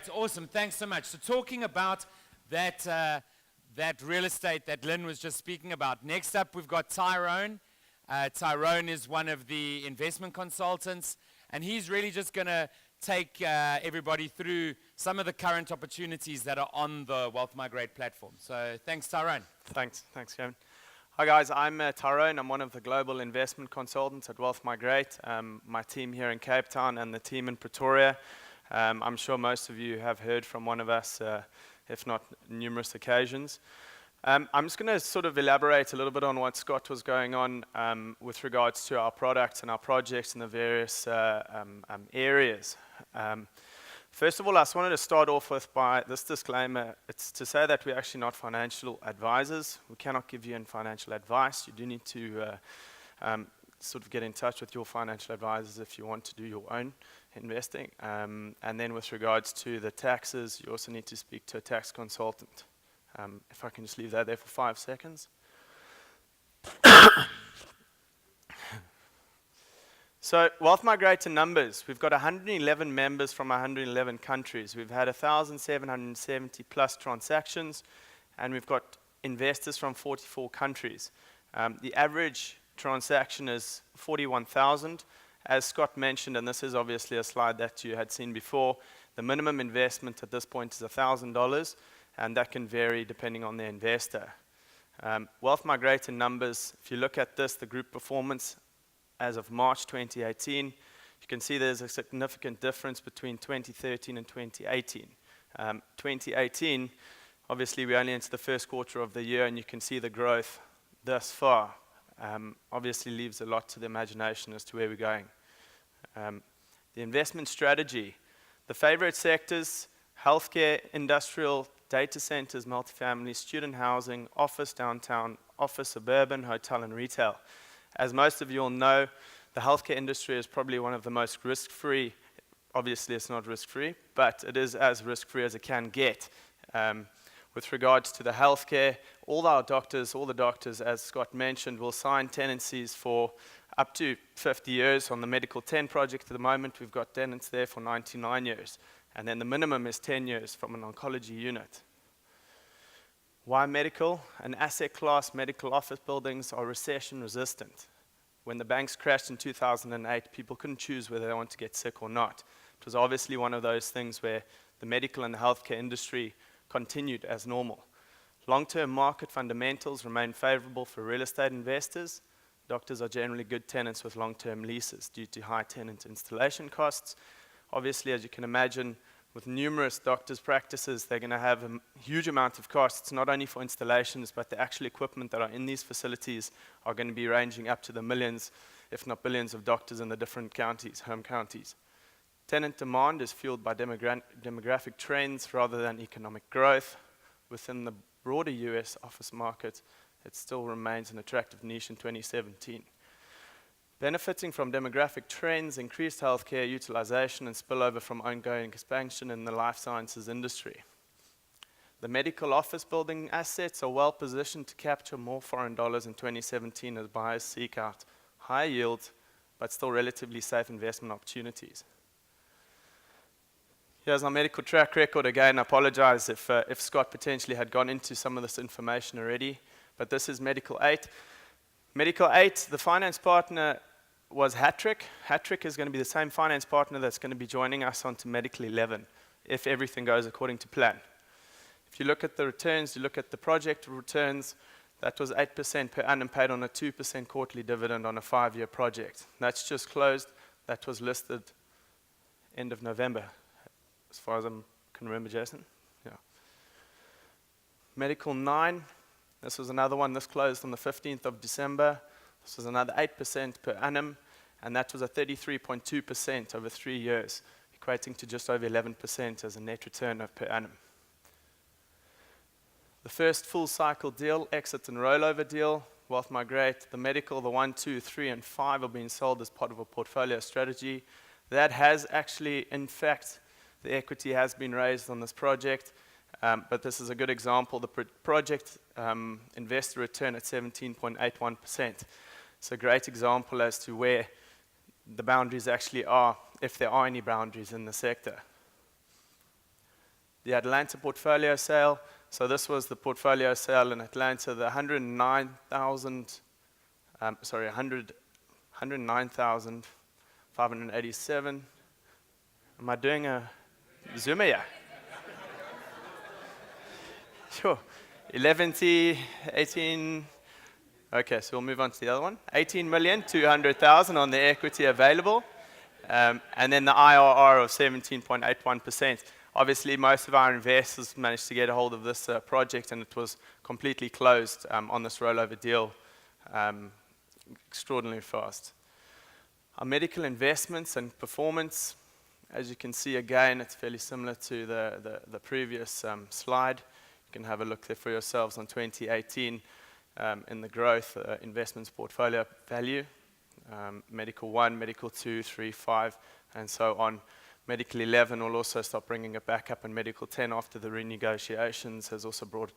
It's awesome. Thanks so much. So talking about that real estate that Lynn was just speaking about. Next up, we've got Tyroan. Tyroan is one of the investment consultants, and he's really just going to take everybody through some of the current opportunities that are on the Wealth Migrate platform. So thanks, Tyroan. Thanks, Kevin. Hi guys, I'm Tyroan. I'm one of the global investment consultants at Wealth Migrate. My team here in Cape Town and the team in Pretoria. I'm sure most of you have heard from one of us, if not numerous occasions. I'm just going to sort of elaborate a little bit on what Scott was going on with regards to our products and our projects in the various areas. First of all, I just wanted to start off with by this disclaimer. It's to say that we're actually not financial advisors. We cannot give you any financial advice. You do need to sort of get in touch with your financial advisors if you want to do your own investing. And then with regards to the taxes, you also need to speak to a tax consultant. If I can just leave that there for 5 seconds. So, Wealth Migrate in numbers. We've got 111 members from 111 countries. We've had 1,770 plus transactions, and we've got investors from 44 countries. The average transaction is 41,000. As Scott mentioned, and this is obviously a slide that you had seen before, the minimum investment at this point is $1,000, and that can vary depending on the investor. Wealth Migrate in numbers, if you look at this, the group performance as of March 2018, you can see there's a significant difference between 2013 and 2018. 2018, obviously we only into the first quarter of the year, and you can see the growth thus far. Obviously leaves a lot to the imagination as to where we're going. The investment strategy. The favorite sectors, healthcare, industrial, data centers, multifamily, student housing, office downtown, office suburban, hotel and retail. As most of you all know, the healthcare industry is probably one of the most risk-free. Obviously it's not risk-free, but it is as risk-free as it can get. With regards to the healthcare, all the doctors, as Scott mentioned, will sign tenancies for up to 50 years. On the Medical 10 project at the moment, we've got tenants there for 99 years. And then the minimum is 10 years from an oncology unit. Why medical? An asset class, medical office buildings are recession resistant. When the banks crashed in 2008, people couldn't choose whether they want to get sick or not. It was obviously one of those things where the medical and the healthcare industry continued as normal. Long-term market fundamentals remain favorable for real estate investors. Doctors are generally good tenants with long-term leases due to high tenant installation costs. Obviously, as you can imagine, with numerous doctors' practices, they're going to have a huge amount of costs, not only for installations, but the actual equipment that are in these facilities are going to be ranging up to the millions, if not billions of doctors in the different counties, home counties. Tenant demand is fueled by demographic trends rather than economic growth. Within the broader US office market, it still remains an attractive niche in 2017. Benefiting from demographic trends, increased healthcare utilization, and spillover from ongoing expansion in the life sciences industry. The medical office building assets are well positioned to capture more foreign dollars in 2017 as buyers seek out high yields, but still relatively safe investment opportunities. Here's our medical track record. Again, I apologize if Scott potentially had gone into some of this information already, but this is Medical 8. Medical 8, the finance partner was Hattrick. Hattrick is going to be the same finance partner that's going to be joining us onto Medical 11, if everything goes according to plan. If you look at the returns, you look at the project returns, that was 8% per annum paid on a 2% quarterly dividend on a 5-year project. That's just closed. That was listed end of November, as far as I can remember, Jason. Yeah. Medical 9, this was another one. This closed on the 15th of December. This was another 8% per annum, and that was a 33.2% over 3 years, equating to just over 11% as a net return per annum. The first full cycle deal, exit and rollover deal, Wealth Migrate, the medical, the 1, 2, 3, and 5 are being sold as part of a portfolio strategy. That has actually, in fact, the equity has been raised on this project, but this is a good example. The project investor return at 17.81%. It's a great example as to where the boundaries actually are, if there are any boundaries in the sector. the Atlanta portfolio sale. So this was the portfolio sale in Atlanta, the 109,587. Am I doing a Zoomer? Yeah. Sure. 11, 18. Okay, so we'll move on to the other one. 18,200,000 on the equity available. And then the IRR of 17.81%. Obviously, most of our investors managed to get a hold of this project, and it was completely closed on this rollover deal extraordinarily fast. Our medical investments and performance, as you can see again, it's fairly similar to the previous slide. You can have a look there for yourselves on 2018 in the growth investments portfolio value. Medical 1, Medical 2, 3, 5, and so on. Medical 11 will also start bringing it back up, and Medical 10 after the renegotiations has also brought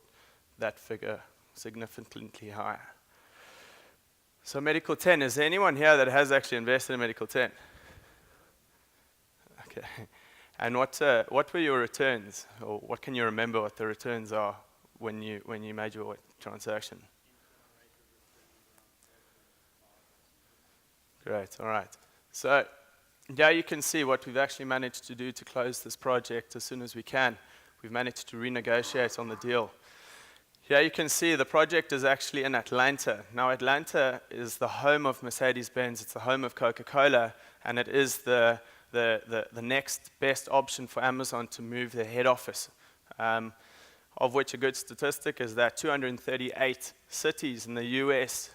that figure significantly higher. So Medical 10, is there anyone here that has actually invested in Medical 10? Okay. And what were your returns, or what can you remember what the returns are when you made your transaction? Great, all right. So yeah, you can see what we've actually managed to do to close this project as soon as we can. We've managed to renegotiate on the deal. Here you can see the project is actually in Atlanta. Now Atlanta is the home of Mercedes-Benz, it's the home of Coca-Cola, and it is the next best option for Amazon to move their head office. Of which a good statistic is that 238 cities in the US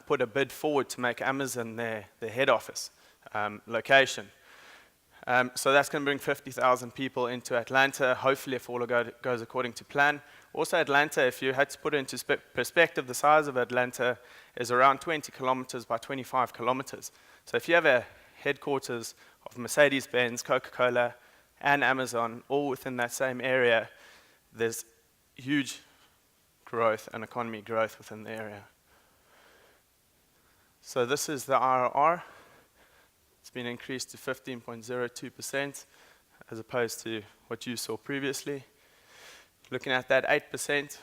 put a bid forward to make Amazon their head office location. So that's going to bring 50,000 people into Atlanta, hopefully if all goes according to plan. Also Atlanta, if you had to put it into perspective, the size of Atlanta is around 20 kilometers by 25 kilometers. So if you have a headquarters of Mercedes-Benz, Coca-Cola, and Amazon all within that same area, there's huge growth and economy growth within the area. So this is the IRR. It's been increased to 15.02% as opposed to what you saw previously. Looking at that 8%,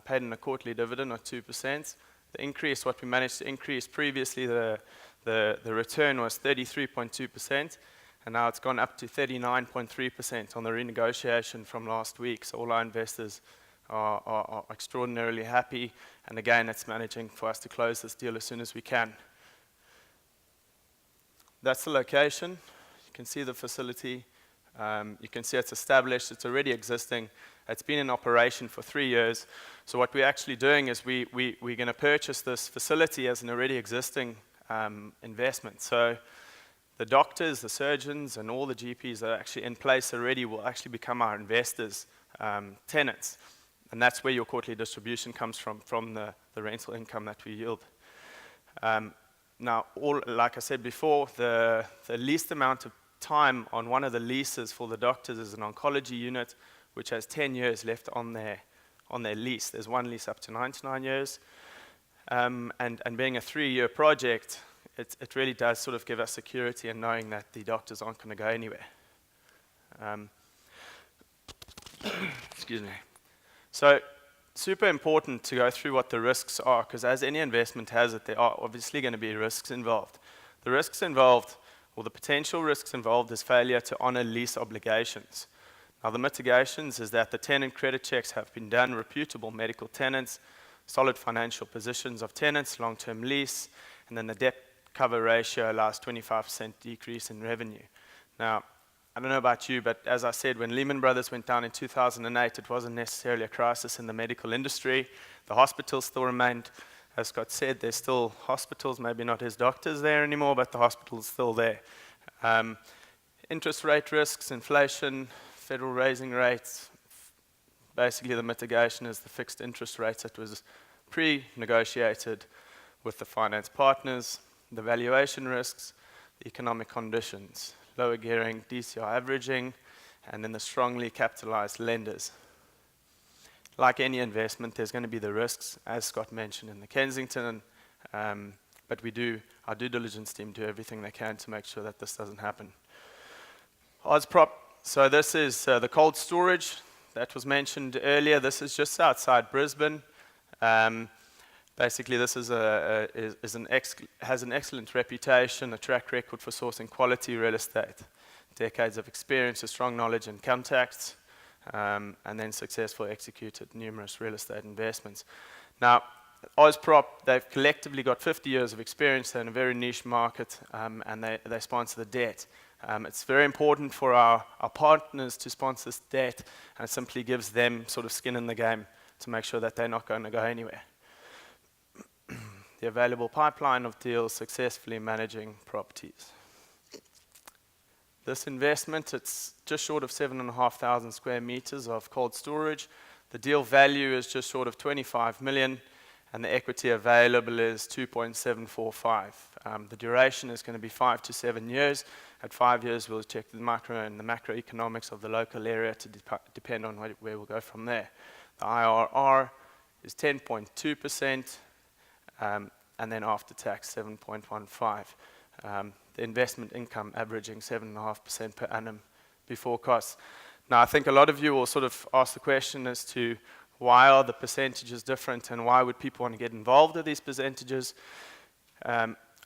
paid in a quarterly dividend of 2%. The increase, what we managed to increase previously, the return was 33.2%, and now it's gone up to 39.3% on the renegotiation from last week. So all our investors are extraordinarily happy, and again, it's managing for us to close this deal as soon as we can. That's the location. You can see the facility. You can see it's established. It's already existing. It's been in operation for 3 years. So what we're actually doing is we're going to purchase this facility as an already existing investment. So the doctors, the surgeons, and all the GPs that are actually in place already will actually become our investors, tenants. And that's where your quarterly distribution comes from the rental income that we yield. Now, like I said before, the least amount of time on one of the leases for the doctors is an oncology unit, which has 10 years left on their lease. There's one lease up to 99 years. And being a 3-year project, it really does sort of give us security in knowing that the doctors aren't going to go anywhere. Excuse me. So, super important to go through what the risks are, because as any investment has it, there are obviously going to be risks involved. The risks involved, or the potential risks involved, is failure to honor lease obligations. Now, the mitigations is that the tenant credit checks have been done, reputable medical tenants, solid financial positions of tenants, long-term lease, and then the debt cover ratio allows 25% decrease in revenue. Now, I don't know about you, but as I said, when Lehman Brothers went down in 2008, it wasn't necessarily a crisis in the medical industry. The hospitals still remained, as Scott said, there's still hospitals, maybe not his doctors there anymore, but the hospital's still there. Interest rate risks, inflation, federal raising rates, basically the mitigation is the fixed interest rates that was pre-negotiated with the finance partners, the valuation risks, the economic conditions, lower gearing, DCR averaging, and then the strongly capitalized lenders. Like any investment, there's going to be the risks, as Scott mentioned in the Kensington, but our due diligence team do everything they can to make sure that this doesn't happen. So this is the cold storage that was mentioned earlier. This is just outside Brisbane. Basically, this is has an excellent reputation, a track record for sourcing quality real estate, decades of experience, a strong knowledge and contacts, and then successfully executed numerous real estate investments. Now, Ozprop, they've collectively got 50 years of experience. They're in a very niche market, and they sponsor the debt. It's very important for our partners to sponsor this debt, and it simply gives them sort of skin in the game to make sure that they're not going to go anywhere. The available pipeline of deals successfully managing properties. This investment, it's just short of 7,500 square meters of cold storage. The deal value is just short of 25 million, and the equity available is 2.745. The duration is going to be 5 to 7 years. At 5 years, we'll check the micro and the macroeconomics of the local area to depend on where we'll go from there. The IRR is 10.2%, and then after tax 7.15%. The investment income averaging 7.5% per annum before costs. Now, I think a lot of you will sort of ask the question as to why are the percentages different and why would people want to get involved with these percentages?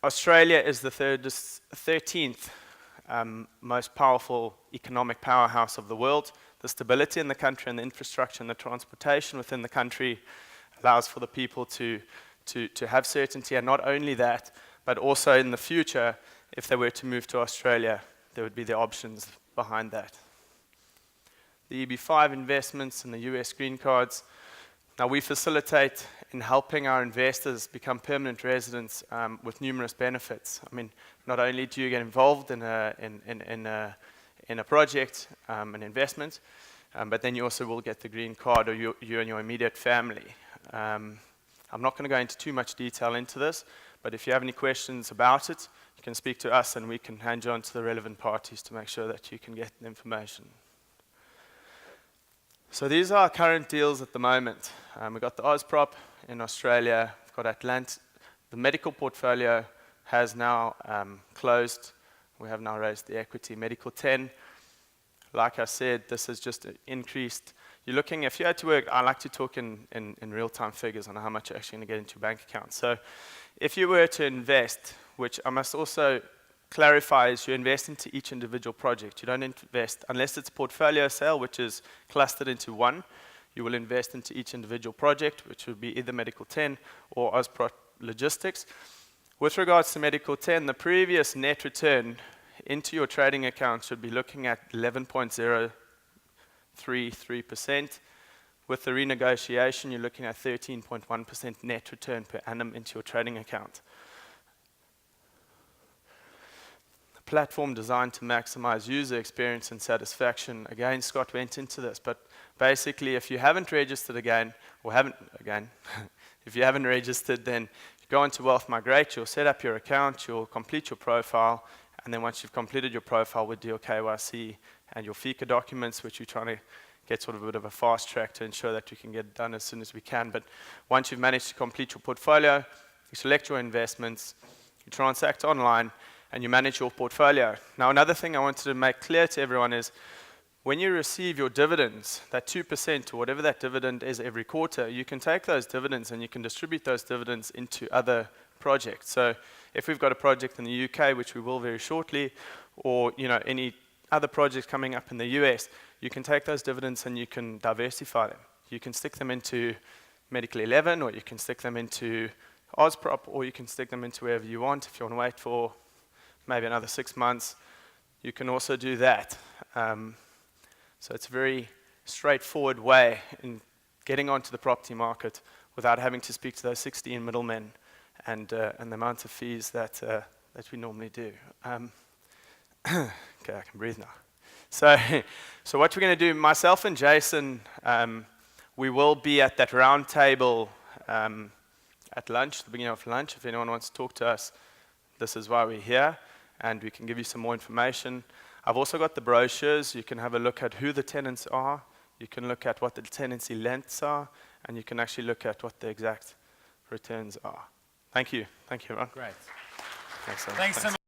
Australia is the 13th most powerful economic powerhouse of the world. The stability in the country and the infrastructure and the transportation within the country allows for the people to have certainty, and not only that, but also in the future, if they were to move to Australia, there would be the options behind that. The EB5 investments and the US green cards. Now, we facilitate in helping our investors become permanent residents with numerous benefits. I mean, not only do you get involved in a project, an investment, but then you also will get the green card, or you and your immediate family. I'm not going to go into too much detail into this, but if you have any questions about it, you can speak to us and we can hand you on to the relevant parties to make sure that you can get the information. So these are our current deals at the moment. We've got the Ozprop in Australia, we've got Atlanta. The medical portfolio has now closed. We have now raised the equity. Medical 10, like I said, this has just increased. You're looking, if you had to work, I like to talk in real-time figures on how much you're actually going to get into your bank account. So if you were to invest, which I must also clarify, is you invest into each individual project. You don't invest, unless it's a portfolio sale, which is clustered into one, you will invest into each individual project, which would be either Medical 10 or Ozprop Logistics. With regards to Medical 10, the previous net return into your trading account should be looking at 11.033%. With the renegotiation, you're looking at 13.1% net return per annum into your trading account. The platform designed to maximize user experience and satisfaction. Again, Scott went into this, but basically, if you haven't registered if you haven't registered, then you go into Wealth Migrate, you'll set up your account, you'll complete your profile, and then once you've completed your profile with your KYC and your FICA documents, which you're trying to get sort of a bit of a fast track to ensure that you can get it done as soon as we can. But once you've managed to complete your portfolio, you select your investments, you transact online, and you manage your portfolio. Now, another thing I wanted to make clear to everyone is when you receive your dividends, that 2% or whatever that dividend is every quarter, you can take those dividends and you can distribute those dividends into other projects. So if we've got a project in the UK, which we will very shortly, or any other projects coming up in the US, you can take those dividends and you can diversify them. You can stick them into Medical 11, or you can stick them into Ozprop, or you can stick them into wherever you want. If you want to wait for maybe another 6 months, you can also do that. So it's a very straightforward way in getting onto the property market without having to speak to those 16 middlemen and the amount of fees that we normally do. Okay, I can breathe now. So what we're going to do, myself and Jason, we will be at that round table at lunch, the beginning of lunch. If anyone wants to talk to us, this is why we're here, and we can give you some more information. I've also got the brochures. You can have a look at who the tenants are. You can look at what the tenancy lengths are, and you can actually look at what the exact returns are. Thank you. Thank you, everyone. Great. Thanks so much. Thanks so much.